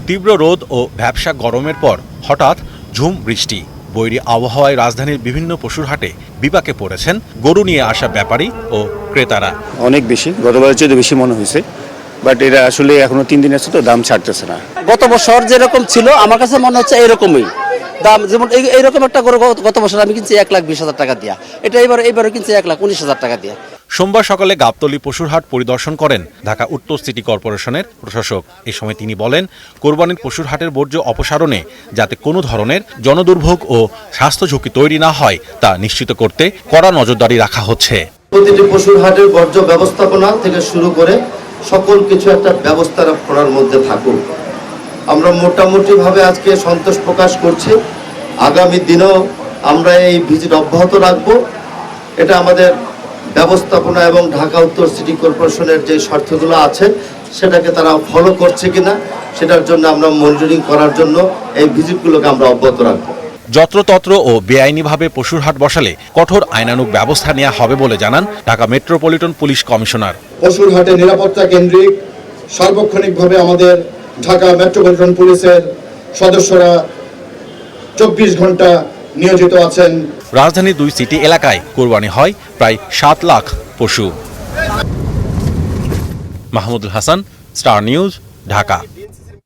তীব্র রোদ ও ভ্যাপসা গরমের পর হঠাৎ ঝুম বৃষ্টি, বৈরী আবহাওয়ায় রাজধানীর বিভিন্ন পশুর হাটে বিপাকে পড়েছেন গরু নিয়ে আসা ব্যাপারী ও ক্রেতারা। অনেক বেশি, গতবারের চেয়ে বেশি মনে হয়েছে, বাট এটা আসলে এখনো 3 দিন আছে তো দাম ছাড়তেছে না। গত বছর যেরকম ছিল আমার কাছে মনে হচ্ছে এরকমই দাম, যেমন এইরকম একটা গরু গত বছর আমি কিনছি 1,20,000 টাকা দিয়া, এটা এবারে কিনছি 1,19,000 টাকা দিয়া। সোমবার সকালে গাবতলী পশুরহাট পরিদর্শন করেন ঢাকা উত্তর সিটি কর্পোরেশনের প্রশাসক। এ সময় তিনি বলেন, কোরবানির পশুরহাটের বর্জ্য অপসারণে যাতে কোনো ধরনের জনদুর্ভোগ ও স্বাস্থ্য ঝুঁকি তৈরি না হয় তা নিশ্চিত করতে কড়া নজরদারি রাখা হচ্ছে। প্রতিটি পশুরহাটের বর্জ্য ব্যবস্থাপনা থেকে শুরু করে সকল কিছু একটা ব্যবস্থাপনার মধ্যে থাকুক। আমরা মোটামুটিভাবে আজকে সন্তোষ প্রকাশ করছি। আগামী দিনেও আমরা এই ভিজিট অব্যাহত রাখব। এটা আমাদের ব্যবস্থাপনা এবং ঢাকা উত্তর সিটি কর্পোরেশনের যে শর্তগুলো আছে সেটাকে তারা ফলো করছে কিনা সেটার জন্য আমরা মনিটরিং করার জন্য এই ভিজিটগুলোকে আমরা অব্যাহত রাখব। যত্রতত্র ও বেআইনিভাবে পশুরহাট বসালে কঠোর আইনানুগ ব্যবস্থা নেওয়া হবে বলে জানান ঢাকা মেট্রোপলিটন পুলিশ কমিশনার। পশুরহাটে নিরাপত্তা কেন্দ্রিক সার্বক্ষণিকভাবে আমাদের ঢাকা মেট্রোপলিটন পুলিশের সদস্যরা 24 ঘন্টা নিয়োজিত আছেন। রাজধানীর 2 সিটি এলাকায় কোরবানি হয় প্রায় 7 লাখ পশু। Mahmudul Hasan, star news, Dhaka.